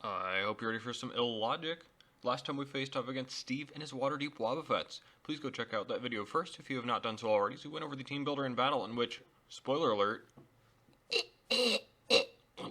I hope you're ready for some illogic. Last time we faced off against Steve and his Waterdeep Wobbuffets. Please go check out that video first if you have not done so already. So we went over the Teambuilder in battle in which, spoiler alert,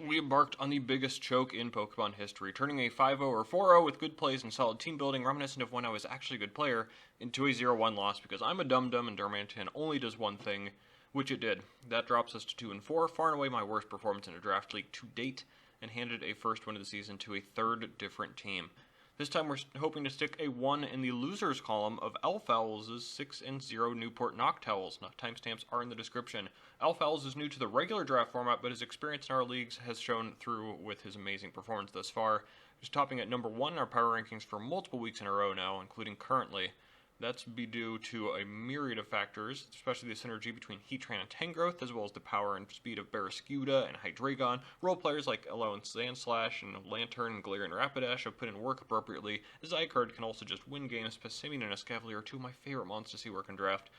we embarked on the biggest choke in Pokemon history, turning a 5-0 or 4-0 with good plays and solid team building, reminiscent of when I was actually a good player, into a 0-1 loss because I'm a dum-dum and Darmanitan only does one thing, which it did. That drops us to 2-4, far and away my worst performance in a draft league to date, and handed a first win of the season to a third different team. This time we're hoping to stick a 1 in the losers column of Alfowls' 6-0 Newport Noctowls. Timestamps are in the description. Alfowls is new to the regular draft format, but his experience in our leagues has shown through with his amazing performance thus far. He's topping at number 1 in our power rankings for multiple weeks in a row now, including currently. That's be due to a myriad of factors, especially the synergy between Heatran and Tangrowth, as well as the power and speed of Barraskewda and Hydreigon. Role players like Elo and Sandslash and Lantern and Galarian Rapidash have put in work appropriately. The Zycard can also just win games. Passimian and Escavalier are two of my favorite mons to see work in draft.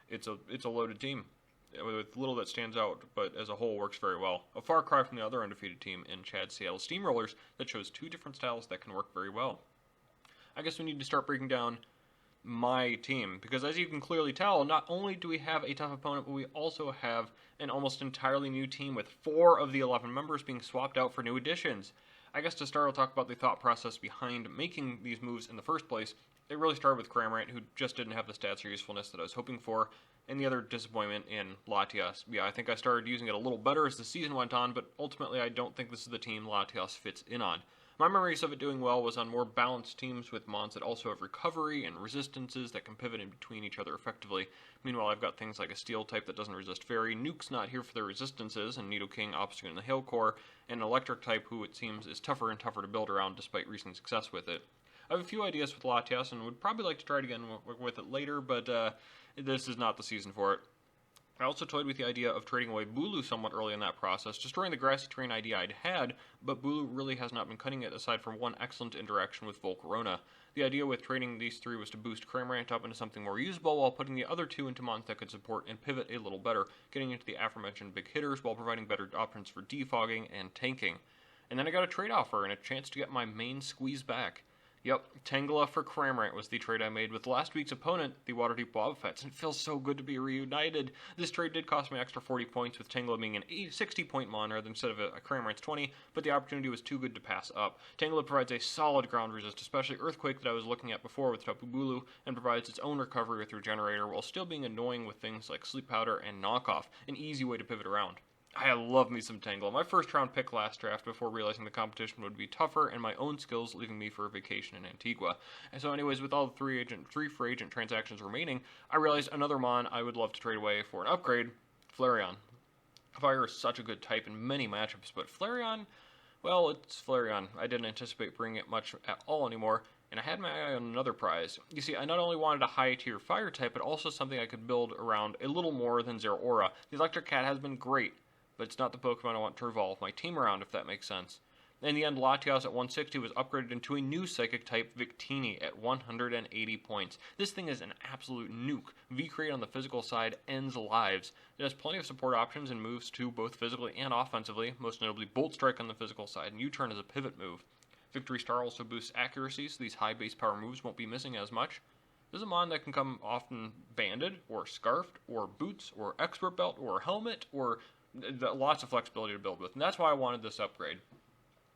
It's a loaded team, with little that stands out, but as a whole works very well. A far cry from the other undefeated team in Chad's Seattle Steamrollers that shows two different styles that can work very well. I guess we need to start breaking down my team, because as you can clearly tell, not only do we have a tough opponent, but we also have an almost entirely new team with 4 of the 11 members being swapped out for new additions. I guess to start, I'll talk about the thought process behind making these moves in the first place. It really started with Cramorant, who just didn't have the stats or usefulness that I was hoping for, and the other disappointment in Latias. Yeah, I think I started using it a little better as the season went on, but ultimately I don't think this is the team Latias fits in on. My memories of it doing well was on more balanced teams with mons that also have recovery and resistances that can pivot in between each other effectively. Meanwhile, I've got things like a Steel type that doesn't resist Fairy, Nuke's not here for the resistances, and Nidoking, Obstagoon, and the Hail Core, and an Electric type who it seems is tougher and tougher to build around despite recent success with it. I have a few ideas with Latias and would probably like to try it again with it later, but this is not the season for it. I also toyed with the idea of trading away Bulu somewhat early in that process, destroying the grassy terrain idea I'd had, but Bulu really has not been cutting it aside from one excellent interaction with Volcarona. The idea with trading these 3 was to boost Cramorant up into something more usable while putting the other 2 into mons that could support and pivot a little better, getting into the aforementioned big hitters while providing better options for defogging and tanking. And then I got a trade offer and a chance to get my main squeeze back. Yep, Tangela for Cramorant was the trade I made with last week's opponent, the Waterdeep Wobbuffets, and it feels so good to be reunited. This trade did cost me extra 40 points, with Tangela being an 60-point mon rather instead of a Cramorant's 20, but the opportunity was too good to pass up. Tangela provides a solid ground resist, especially Earthquake that I was looking at before with Tapu Bulu, and provides its own recovery with Regenerator, while still being annoying with things like Sleep Powder and Knockoff, an easy way to pivot around. I love me some Tangela. My first round pick last draft before realizing the competition would be tougher and my own skills leaving me for a vacation in Antigua. And so anyways, with all the 3 free agent transactions remaining, I realized another mon I would love to trade away for an upgrade, Flareon. Fire is such a good type in many matchups, but Flareon, well, it's Flareon. I didn't anticipate bringing it much at all anymore, and I had my eye on another prize. You see, I not only wanted a high-tier fire type, but also something I could build around a little more than Zeraora. The Electric Cat has been great, but it's not the Pokemon I want to revolve my team around, if that makes sense. In the end, Latias at 160 was upgraded into a new Psychic type, Victini, at 180 points. This thing is an absolute nuke. V-Crate on the physical side ends lives. It has plenty of support options and moves too, both physically and offensively, most notably Bolt Strike on the physical side, and U-Turn as a pivot move. Victory Star also boosts accuracy, so these high base power moves won't be missing as much. This is a mon that can come often banded, or scarfed, or boots, or expert belt, or helmet, or lots of flexibility to build with, and that's why I wanted this upgrade.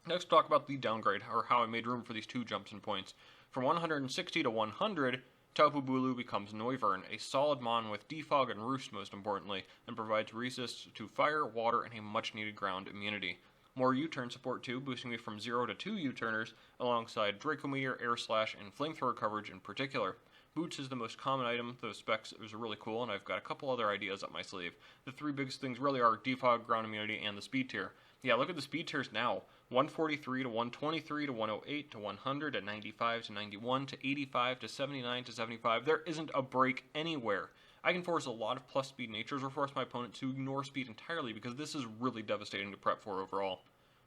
Next, talk about the downgrade, or how I made room for these 2 jumps in points. From 160 to 100, Tapu Bulu becomes Noivern, a solid mon with defog and roost most importantly, and provides resist to fire, water, and a much needed ground immunity. More U-turn support too, boosting me from 0 to 2 U-turners, alongside Draco Meteor, Air Slash, and Flamethrower coverage in particular. Boots is the most common item, those specs are really cool, and I've got a couple other ideas up my sleeve. The 3 biggest things really are defog, ground immunity, and the speed tier. Yeah, look at the speed tiers now. 143 to 123 to 108 to 100 to 95 to 91 to 85 to 79 to 75. There isn't a break anywhere. I can force a lot of plus speed natures or force my opponent to ignore speed entirely because this is really devastating to prep for overall.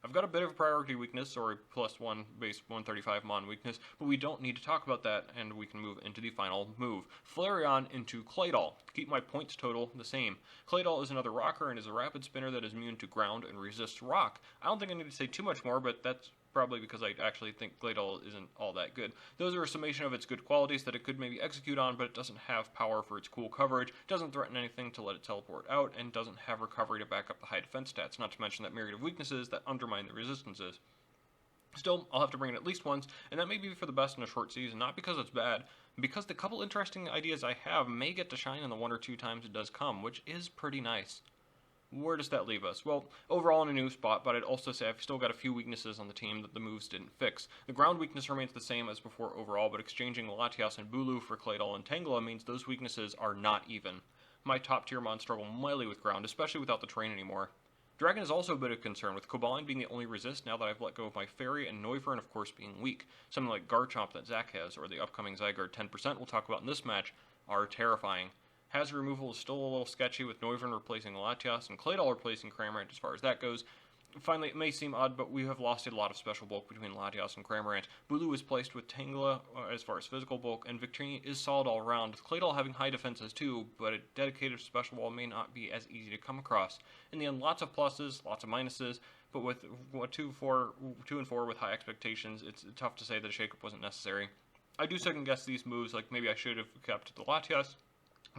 I've got a bit of a priority weakness, or a +1 base 135 mon weakness, but we don't need to talk about that, and we can move into the final move. Flareon into Claydol, to keep my points total the same. Claydol is another rocker and is a rapid spinner that is immune to ground and resists rock. I don't think I need to say too much more, but that's probably because I actually think Claydol isn't all that good. Those are a summation of its good qualities that it could maybe execute on, but it doesn't have power for its cool coverage, doesn't threaten anything to let it teleport out, and doesn't have recovery to back up the high defense stats, not to mention that myriad of weaknesses that undermine the resistances. Still, I'll have to bring it at least once, and that may be for the best in a short season, not because it's bad, because the couple interesting ideas I have may get to shine in the 1 or 2 times it does come, which is pretty nice. Where does that leave us? Well, overall in a new spot, but I'd also say I've still got a few weaknesses on the team that the moves didn't fix. The ground weakness remains the same as before overall, but exchanging Latias and Bulu for Claydol and Tangela means those weaknesses are not even. My top tier mons struggle mightily with ground, especially without the terrain anymore. Dragon is also a bit of concern, with Kobalin being the only resist now that I've let go of my Fairy, and Neuvern of course being weak. Something like Garchomp that Zach has, or the upcoming Zygarde 10% we'll talk about in this match, are terrifying. Hazard removal is still a little sketchy, with Neuvern replacing Latias and Claydol replacing Cramorant as far as that goes. Finally, it may seem odd, but we have lost a lot of special bulk between Latias and Cramorant. Bulu is placed with Tangela as far as physical bulk, and Victini is solid all around, with Claydol having high defenses too, but a dedicated special wall may not be as easy to come across. In the end, lots of pluses, lots of minuses, but with 2 and 4 with high expectations, it's tough to say that a shakeup wasn't necessary. I do second guess these moves, like maybe I should have kept the Latias,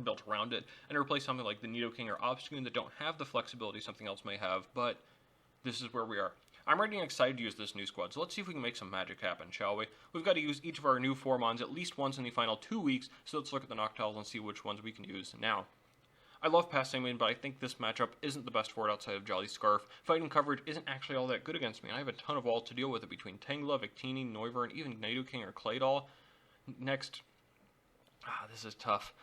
built around it, and replace something like the Nidoking or Obstagoon that don't have the flexibility something else may have, but this is where we are. I'm ready and excited to use this new squad, so let's see if we can make some magic happen, shall we? We've got to use each of our new 4 mons at least once in the final 2 weeks, so let's look at the Noctowls and see which ones we can use now. I love passing in, but I think this matchup isn't the best for it outside of Jolly Scarf. Fighting coverage isn't actually all that good against me, and I have a ton of walls to deal with it between Tangela, Victini, Neuvern, even Nidoking or Claydol. Next, this is tough.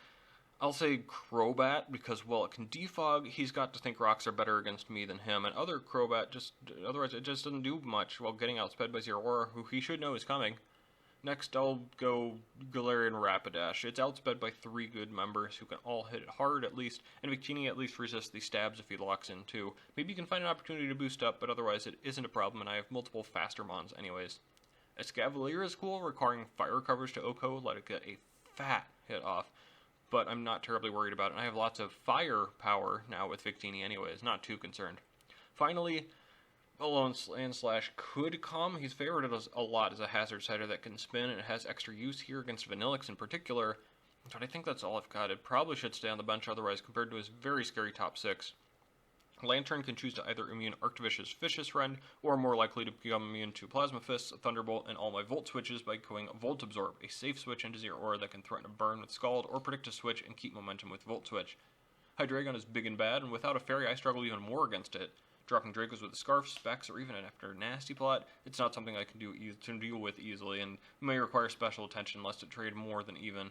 I'll say Crobat, because, well, it can defog, he's got to think rocks are better against me than him, and other Crobat, otherwise it just doesn't do much while getting outsped by Zeraora, who he should know is coming. Next, I'll go Galarian Rapidash. It's outsped by 3 good members who can all hit it hard, at least, and Victini at least resists the stabs if he locks in, too. Maybe you can find an opportunity to boost up, but otherwise it isn't a problem, and I have multiple faster mons anyways. Escavalier is cool, requiring fire coverage to Oko, let it get a fat hit off, but I'm not terribly worried about it, and I have lots of fire power now with Victini anyways, not too concerned. Finally, Alone Slash could come. He's favored a lot as a hazard sider that can spin, and it has extra use here against Vanillix in particular, but I think that's all I've got. It probably should stay on the bench otherwise compared to his very scary top 6. Lantern can choose to either immune Arctivish's Vicious Friend, or more likely to become immune to Plasma Fists, Thunderbolt, and all my Volt switches by going Volt Absorb, a safe switch into Zeraora that can threaten a burn with Scald, or predict a switch and keep momentum with Volt Switch. Hydreigon is big and bad, and without a Fairy I struggle even more against it. Dropping Dracos with a Scarf, Specs, or even after a Nasty Plot, it's not something I can deal with easily, and may require special attention lest it trade more than even.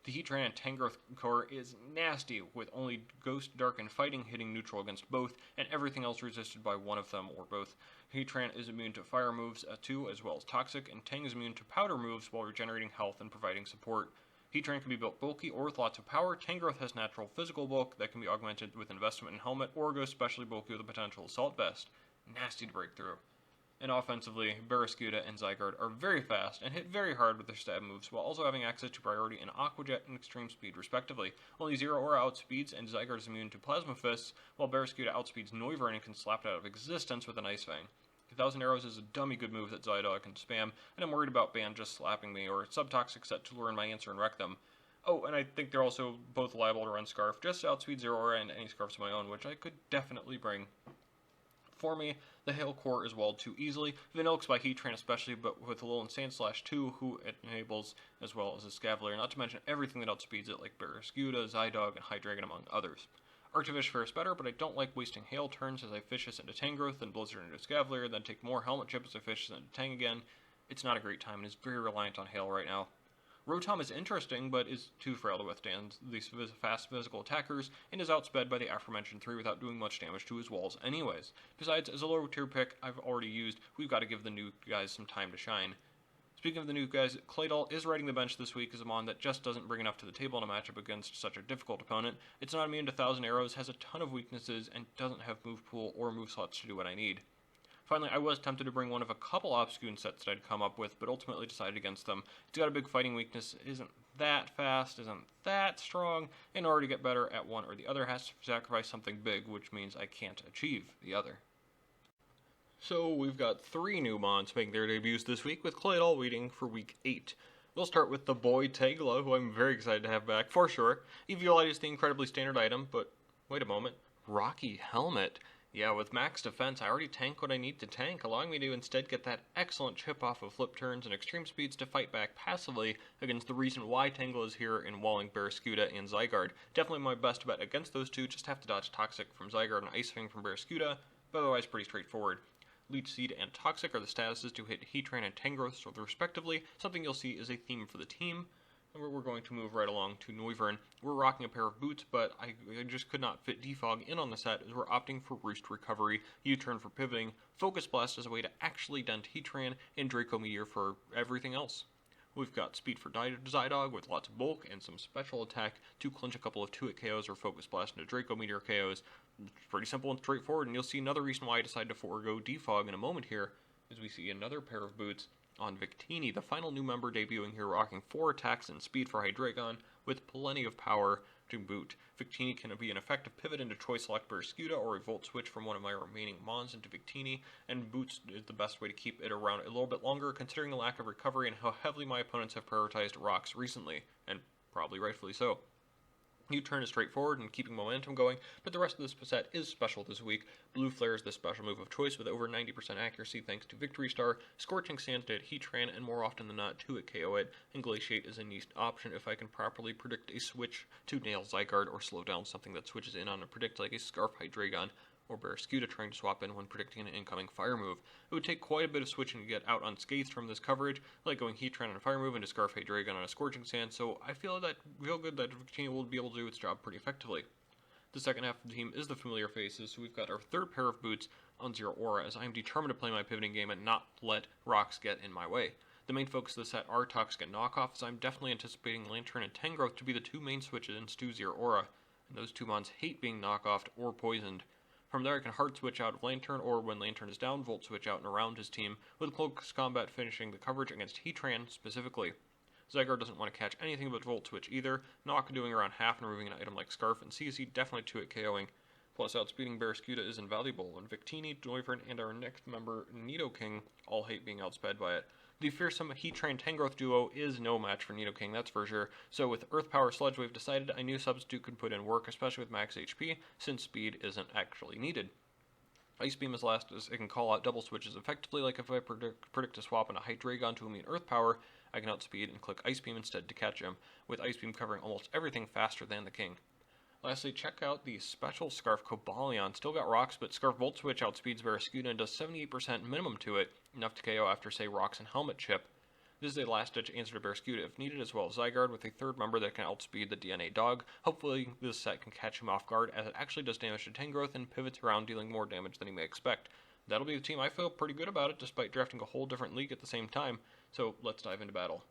The Heatran and Tangrowth core is nasty, with only Ghost, Dark, and Fighting hitting neutral against both, and everything else resisted by one of them or both. Heatran is immune to fire moves too, as well as toxic, and Tang is immune to powder moves while regenerating health and providing support. Heatran can be built bulky or with lots of power. Tangrowth has natural physical bulk that can be augmented with investment in helmet, or goes specially bulky with a potential assault vest. Nasty to break through. And offensively, Barraskewda and Zygarde are very fast and hit very hard with their stab moves, while also having access to priority in Aqua Jet and Extreme Speed, respectively. Only Zeraora outspeeds, and Zygarde is immune to Plasma Fists, while Barraskewda outspeeds Neuvern and can slap it out of existence with an Ice Fang. 1,000 Arrows is a dummy good move that Zydog can spam, and I'm worried about Ban just slapping me, or Subtoxic set to lure in my answer and wreck them. Oh, and I think they're also both liable to run Scarf, just to outspeed Zeraora and any Scarfs of my own, which I could definitely bring. For me, the Hail Core is walled too easily, Vanillix by Heatran especially, but with Alolan Sandslash too, who it enables, as well as Escavalier, not to mention everything that outspeeds it, like Barraskewda, Zydog, and Hydreigon, among others. Arctivish fares better, but I don't like wasting Hail turns as I fish this into Tangrowth, then Blizzard into Escavalier, then take more Helmet Chip as I fish this into Tang again. It's not a great time, and is very reliant on Hail right now. Rotom is interesting, but is too frail to withstand these fast physical attackers, and is outsped by the aforementioned 3 without doing much damage to his walls anyways. Besides, as a lower tier pick I've already used, we've got to give the new guys some time to shine. Speaking of the new guys, Claydol is riding the bench this week as a mon that just doesn't bring enough to the table in a matchup against such a difficult opponent. It's not immune to 1,000 Arrows, has a ton of weaknesses, and doesn't have move pool or move slots to do what I need. Finally, I was tempted to bring one of a couple Obstagoon sets that I'd come up with, but ultimately decided against them. It's got a big fighting weakness, isn't that fast, isn't that strong, in order to get better at one or the other has to sacrifice something big, which means I can't achieve the other. So we've got 3 new mons making their debuts this week, with Clay all waiting for week 8. We'll start with the boy Tagla, who I'm very excited to have back, for sure. Eviolite is the incredibly standard item, but wait a moment. Rocky Helmet. Yeah, with max defense, I already tank what I need to tank, allowing me to instead get that excellent chip off of flip turns and extreme speeds to fight back passively against the reason why Tangle is here in Walling, Barraskewda, and Zygarde. Definitely my best bet against those two, just have to dodge Toxic from Zygarde and Ice Fang from Barraskewda, but otherwise pretty straightforward. Leech Seed and Toxic are the statuses to hit Heatran and Tangrowth, so respectively. Something you'll see is a theme for the team. And we're going to move right along to Noivern. We're rocking a pair of boots, but I just could not fit Defog in on the set, as we're opting for Roost Recovery, U-Turn for pivoting, Focus Blast as a way to actually dent Heatran, and Draco Meteor for everything else. We've got speed for Zydog with lots of bulk and some special attack to clinch a couple of 2-hit KOs or Focus Blast into Draco Meteor KOs. It's pretty simple and straightforward, and you'll see another reason why I decided to forego Defog in a moment here, as we see another pair of boots on Victini, the final new member debuting here, rocking 4 attacks and speed for Hydreigon, with plenty of power to boot. Victini can be an effective pivot into Choice Select Barraskewda or a Volt Switch from one of my remaining Mons into Victini, and boots is the best way to keep it around a little bit longer, considering the lack of recovery and how heavily my opponents have prioritized rocks recently, and probably rightfully so. U-Turn is straightforward and keeping momentum going, but the rest of this set is special this week. Blue Flare is the special move of choice with over 90% accuracy thanks to Victory Star, Scorching Sands to hit Heatran, and more often than not 2-hit KO it, and Glaciate is a neat option if I can properly predict a switch to nail Zygarde or slow down something that switches in on a predict like a Scarf Hydreigon or Barraskewda trying to swap in when predicting an incoming fire move. It would take quite a bit of switching to get out unscathed from this coverage, like going Heatran on a fire move into Scarf Hydreigon on a Scorching Sand, so I feel good that Victini will be able to do its job pretty effectively. The second half of the team is the familiar faces, so we've got our third pair of boots on Zero Aura, as I am determined to play my pivoting game and not let rocks get in my way. The main focus of the set are Toxic and Knockoff, as I'm definitely anticipating Lantern and Tangrowth to be the two main switches into Zero Aura, and those two mons hate being knockoffed or poisoned. From there I can hard switch out of Lantern, or when Lantern is down, Volt switch out and around his team, with Cloak's Combat finishing the coverage against Heatran specifically. Zygarde doesn't want to catch anything but Volt Switch either, Knock doing around half and removing an item like Scarf, and CC definitely 2-hit KOing. Plus outspeeding Barraskewda is invaluable, and Victini, Noivern, and our next member, Nidoking, all hate being outsped by it. The fearsome Heatran Tangrowth duo is no match for Nidoking, that's for sure, so with Earth Power Sludge Wave decided, I knew Substitute could put in work, especially with max HP, since speed isn't actually needed. Ice Beam is last, as it can call out double switches effectively, like if I predict a swap in a Hydreigon to immune Earth Power, I can outspeed and click Ice Beam instead to catch him, with Ice Beam covering almost everything faster than the king. Lastly, check out the special Scarf Cobalion. Still got rocks, but Scarf Volt Switch outspeeds Barraskewda and does 78% minimum to it, enough to KO after, say, Rocks and Helmet Chip. This is a last-ditch answer to Barraskewda if needed, as well as Zygarde, with a third member that can outspeed the DNA Dog. Hopefully, this set can catch him off guard, as it actually does damage to Tangrowth and pivots around, dealing more damage than he may expect. That'll be the team. I feel pretty good about it, despite drafting a whole different league at the same time, so let's dive into battle.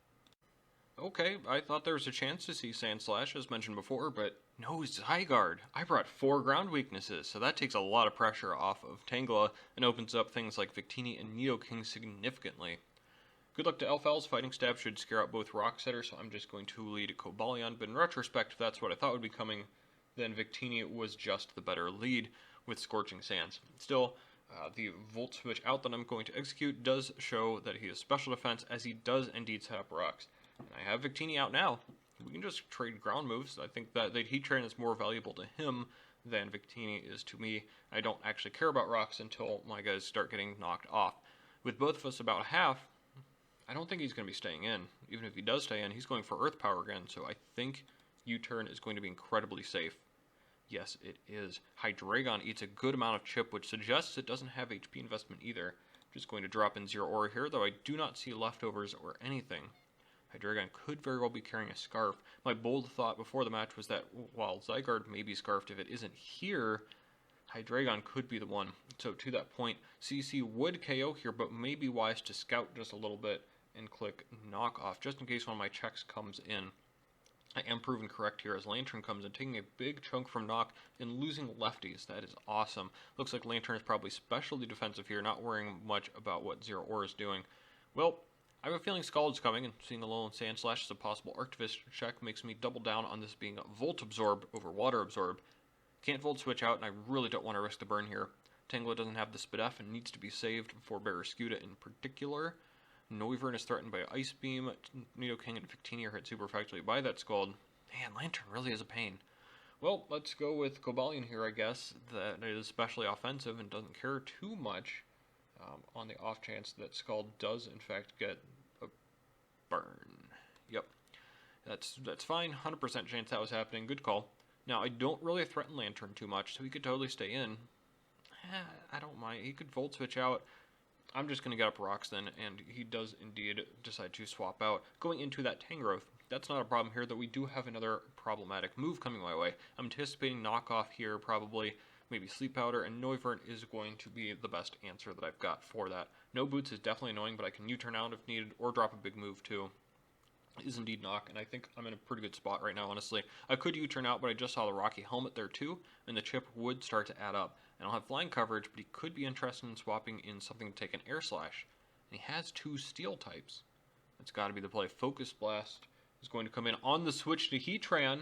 Okay, I thought there was a chance to see Sandslash, as mentioned before, but no Zygarde. I brought 4 ground weaknesses, so that takes a lot of pressure off of Tangela and opens up things like Victini and Nidoking significantly. Good luck to Elfowls. Fighting Stab should scare out both Rock Setters, so I'm just going to lead Cobalion, but in retrospect, if that's what I thought would be coming, then Victini was just the better lead with Scorching Sands. Still, the Volt Switch out that I'm going to execute does show that he has special defense, as he does indeed set up rocks. And I have Victini out now. We can just trade ground moves. I think that Heatran is more valuable to him than Victini is to me. I don't actually care about rocks until my guys start getting knocked off. With both of us about half, I don't think he's going to be staying in. Even if he does stay in, he's going for Earth Power again, so I think U-Turn is going to be incredibly safe. Yes, it is. Hydreigon eats a good amount of chip, which suggests it doesn't have HP investment either. I'm just going to drop in Zero Aura here, though I do not see leftovers or anything. Hydreigon could very well be carrying a Scarf. My bold thought before the match was that while Zygarde may be Scarfed, if it isn't here, Hydreigon could be the one. So to that point, CC would KO here, but may be wise to scout just a little bit and click Knock Off, just in case one of my checks comes in. I am proven correct here as Lantern comes in, taking a big chunk from Knock and losing lefties. That is awesome. Looks like Lantern is probably specially defensive here, not worrying much about what Zero Aura is doing. Well, I have a feeling Scald's coming, and seeing a Alolan Sandslash as a possible Arctivist check makes me double down on this being Volt Absorb over Water Absorb. Can't Volt Switch out, and I really don't want to risk the burn here. Tangela doesn't have the Spadef and needs to be saved for Barraskewda in particular. Noivern is threatened by Ice Beam. Nidoking and Victini are hit super effectively by that Scald. Man, Lantern really is a pain. Well, let's go with Cobalion here, I guess. That is especially offensive and doesn't care too much on the off chance that Scald does, in fact, get a burn. Yep. That's fine. 100% chance that was happening. Good call. Now, I don't really threaten Lantern too much, so he could totally stay in. I don't mind. He could Volt Switch out. I'm just going to get up rocks then, and he does indeed decide to swap out. Going into that Tangrowth, that's not a problem here, though we do have another problematic move coming my way. I'm anticipating knockoff here, probably, maybe Sleep Powder, and Noivern is going to be the best answer that I've got for that. No Boots is definitely annoying, but I can U-turn out if needed, or drop a big move too. Is indeed knock, and I think I'm in a pretty good spot right now, honestly. I could U-turn out, but I just saw the Rocky Helmet there too, and the chip would start to add up. And I'll have flying coverage, but he could be interested in swapping in something to take an Air Slash. And he has 2 steel types. That's got to be the play. Focus Blast is going to come in on the switch to Heatran.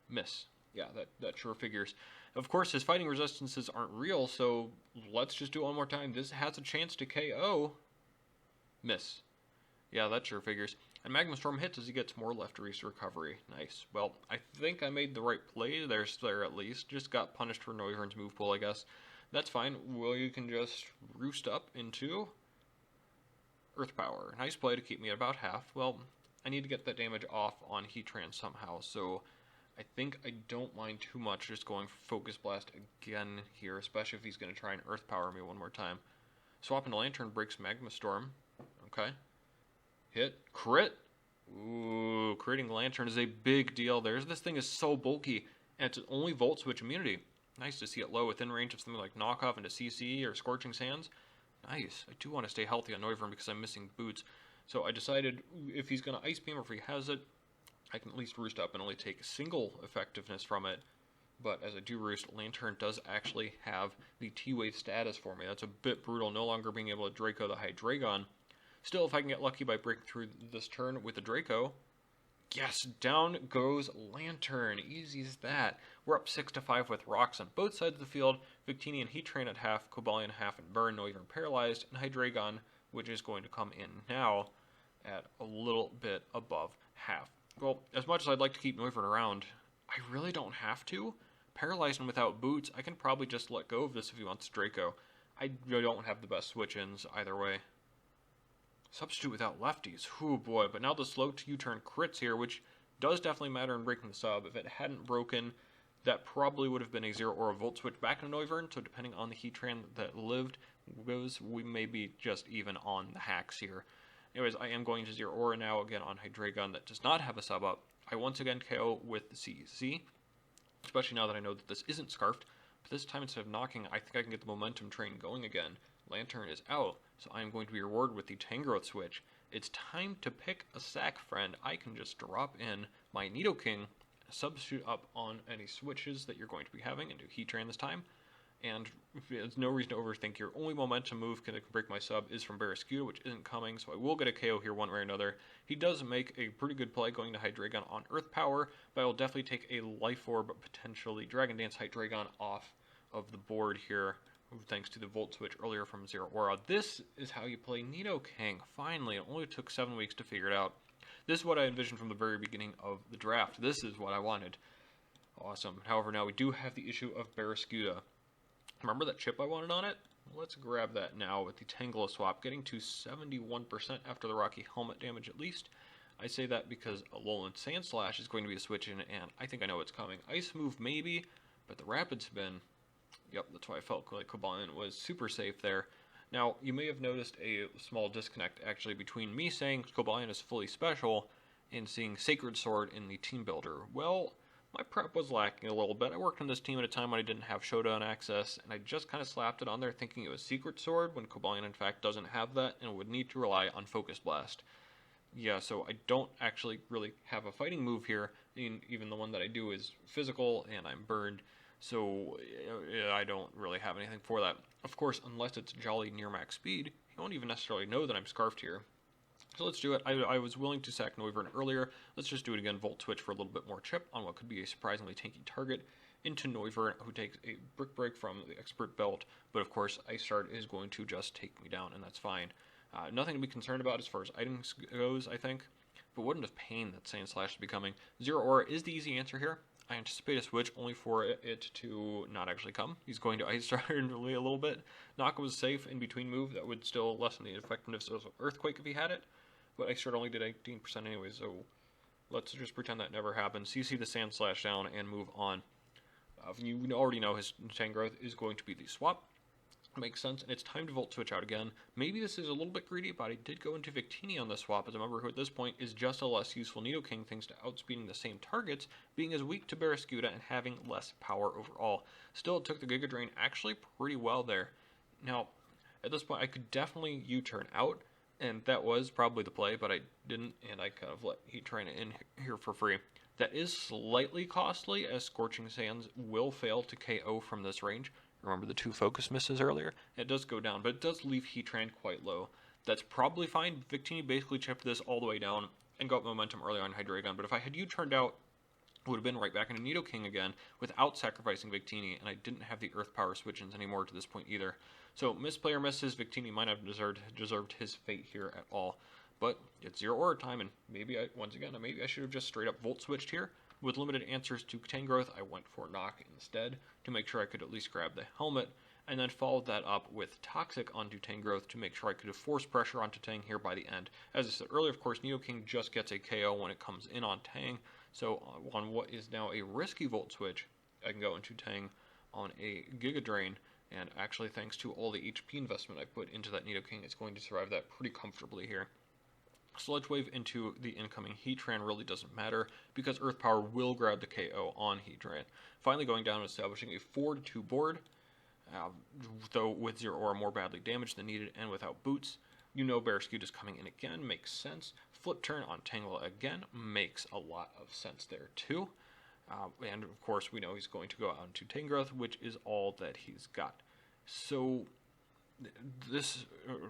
Miss. Yeah, that sure figures. Of course, his fighting resistances aren't real, so let's just do it one more time. This has a chance to KO. Miss. Yeah, that sure figures. And Magma Storm hits as he gets more Left Reese recovery. Nice. Well, I think I made the right play there at least. Just got punished for Noivern's move pool, I guess. That's fine. Well, you can just roost up into Earth Power. Nice play to keep me at about half. Well, I need to get that damage off on Heatran somehow, so I think I don't mind too much just going for Focus Blast again here, especially if he's going to try and Earth Power me one more time. Swap into Lantern, breaks Magma Storm. Okay. Hit. Crit. Ooh, critting Lantern is a big deal. This thing is so bulky, and it's only Volt Switch immunity. Nice to see it low within range of something like Knockoff into CC or Scorching Sands. Nice. I do want to stay healthy on Noivern because I'm missing Boots. So I decided if he's going to Ice Beam or if he has it, I can at least roost up and only take single effectiveness from it. But as I do roost, Lantern does actually have the T-Wave status for me. That's a bit brutal, no longer being able to Draco the Hydreigon. Still, if I can get lucky by breaking through this turn with the Draco, yes, down goes Lantern. Easy as that. We're up 6-5 with rocks on both sides of the field. Victini and Heatran at half, Cobalion half and burn, Noivern paralyzed, and Hydreigon, which is going to come in now at a little bit above half. Well, as much as I'd like to keep Noivern around, I really don't have to. Paralyzed and without Boots, I can probably just let go of this if he wants Draco. I don't have the best switch-ins either way. Substitute without lefties. Oh boy, but now the slow to U-turn crits here, which does definitely matter in breaking the sub. If it hadn't broken, that probably would have been a 0 or a Volt Switch back into Noivern, so depending on the Heatran that lived, we may be just even on the hacks here. Anyways, I am going to 0 Aura now, again on Hydreigon that does not have a sub up. I once again KO with the CC, especially now that I know that this isn't Scarfed, but this time instead of knocking, I think I can get the momentum train going again. Lantern is out, so I am going to be rewarded with the Tangrowth switch. It's time to pick a sack friend. I can just drop in my Nidoking, substitute up on any switches that you're going to be having, and do Heatran this time. And there's no reason to overthink. Your only momentum move that can break my sub is from Barraskewda, which isn't coming, so I will get a KO here one way or another. He does make a pretty good play going to Hydreigon on Earth Power, but I will definitely take a Life Orb, potentially Dragon Dance Hydreigon off of the board here, thanks to the Volt Switch earlier from 0 Aura. This is how you play Nidoking. Finally, it only took 7 weeks to figure it out. This is what I envisioned from the very beginning of the draft. This is what I wanted. Awesome. However, now we do have the issue of Barraskewda. Remember that chip I wanted on it? Let's grab that now with the Tangela swap, getting to 71% after the Rocky Helmet damage at least. I say that because Alolan Sandslash is going to be a switch in, and I think I know what's coming. Ice Move maybe, but the Rapid Spin, yep, that's why I felt like Cobalion was super safe there. Now, you may have noticed a small disconnect actually between me saying Cobalion is fully special and seeing Sacred Sword in the Teambuilder. Well, my prep was lacking a little bit. I worked on this team at a time when I didn't have Showdown access, and I just kind of slapped it on there thinking it was Secret Sword, when Cobalion in fact doesn't have that and would need to rely on Focus Blast. Yeah, so I don't actually really have a fighting move here, even the one that I do is physical, and I'm burned, so I don't really have anything for that. Of course, unless it's Jolly near max speed, you won't even necessarily know that I'm Scarfed here. So let's do it. I was willing to sack Noivern earlier. Let's just do it again. Volt Switch for a little bit more chip on what could be a surprisingly tanky target. into Neuvern, who takes a brick break from the expert belt, but of course Ice Shard is going to just take me down, and that's fine. Nothing to be concerned about as far as items goes, I think, but what a pain that Sand Slash is becoming. Zero Aura is the easy answer here. I anticipate a switch only for it to not actually come. He's going to Ice Shard a little bit. Naka was safe in between move. That would still lessen the effectiveness of Earthquake if he had it, but Ice Shard only did 18% anyway, so let's just pretend that never happened. CC the Sand Slash down and move on. You already know his Tangrowth is going to be the swap. Makes sense, and it's time to Volt Switch out again. Maybe this is a little bit greedy, but I did go into Victini on the swap as a member who at this point is just a less useful Nidoking thanks to outspeeding the same targets, being as weak to Barraskewda, and having less power overall. Still, it took the Giga Drain actually pretty well there. Now, at this point, I could definitely U-turn out, and that was probably the play, but I didn't, and I kind of let Heatran in here for free. That is slightly costly, as Scorching Sands will fail to KO from this range. Remember the 2 focus misses earlier? It does go down, but it does leave Heatran quite low. That's probably fine. Victini basically chipped this all the way down and got momentum early on Hydreigon, but if I had U-turned out, it would have been right back into Nidoking again without sacrificing Victini, and I didn't have the Earth Power switch-ins anymore to this point either. So, misplay or misses, Victini might have deserved his fate here at all. But it's Zero Aura time, and maybe I should have just straight up Volt Switched here. With limited answers to Tangrowth, I went for Knock instead to make sure I could at least grab the helmet, and then followed that up with Toxic onto Tangrowth to make sure I could have force pressure onto Tang here by the end. As I said earlier, of course, Nidoking just gets a KO when it comes in on Tang, so on what is now a risky Volt Switch, I can go into Tang on a Giga Drain, and actually thanks to all the HP investment I put into that Nidoking, it's going to survive that pretty comfortably here. Sludge Wave into the incoming Heatran really doesn't matter, because Earth Power will grab the KO on Heatran. Finally going down and establishing a 4-2 board, though with Zero Aura more badly damaged than needed and without boots. You know Barraskewda is coming in again, makes sense. Flip turn on Tangela again, makes a lot of sense there too. And of course we know he's going to go out into Tangrowth, which is all that he's got. So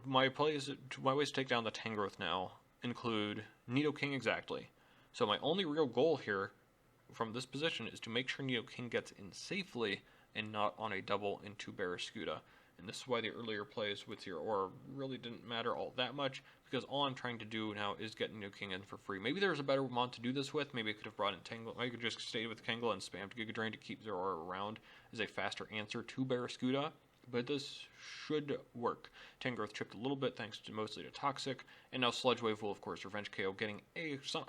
my ways to take down the Tangrowth now include Nidoking exactly. So my only real goal here from this position is to make sure Nidoking gets in safely and not on a double into Barraskewda. And this is why the earlier plays with Zero Aura really didn't matter all that much, because all I'm trying to do now is get Nidoking in for free. Maybe there's a better mod to do this with. Maybe I could have brought in Tangle. I could just stay with Kangler and spammed Giga Drain to keep Zero Aura around as a faster answer to Barraskewda. But this should work. Tangrowth chipped a little bit thanks to mostly to Toxic, and now Sludge Wave will of course revenge KO, getting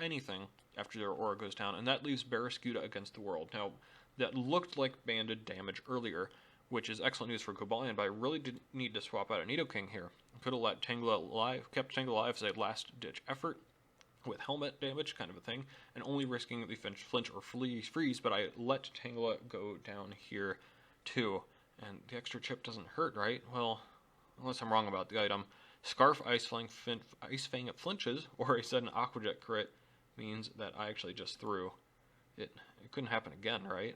anything after their aura goes down, and that leaves Barraskewda against the world. Now, that looked like banded damage earlier, which is excellent news for Cobalion, but I really didn't need to swap out a Nidoking here. Could have let Tangela alive, kept Tangela alive as a last-ditch effort with helmet damage, kind of a thing, and only risking the flinch or freeze, but I let Tangela go down here too. And the extra chip doesn't hurt, right? Well, unless I'm wrong about the item. Scarf Ice Fang it flinches, or a sudden Aqua Jet crit means that I actually just threw. It couldn't happen again, right?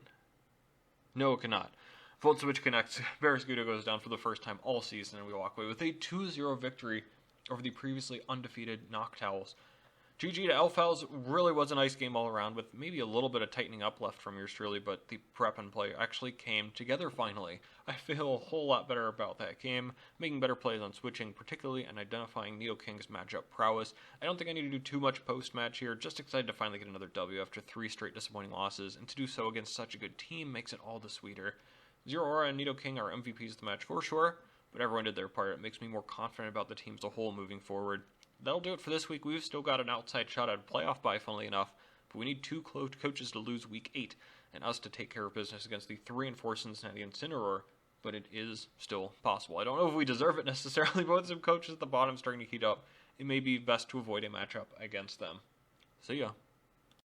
No, it cannot. Volt Switch connects. Barraskewda goes down for the first time all season, and we walk away with a 2-0 victory over the previously undefeated Noctowls. GG to Elfels. Really was a nice game all around, with maybe a little bit of tightening up left from yours truly, but the prep and play actually came together finally. I feel a whole lot better about that game, making better plays on switching particularly, and identifying Nidoking's matchup prowess. I don't think I need to do too much post-match here, just excited to finally get another W after 3 straight disappointing losses, and to do so against such a good team makes it all the sweeter. Zero Aura and Nidoking are MVPs of the match for sure, but everyone did their part. It makes me more confident about the team as a whole moving forward. That'll do it for this week. We've still got an outside shot at a playoff bye, funnily enough, but we need 2 coaches to lose week 8, and us to take care of business against the 3-4 Cincinnati Incineroar, but it is still possible. I don't know if we deserve it necessarily, but with some coaches at the bottom starting to heat up, it may be best to avoid a matchup against them. See ya.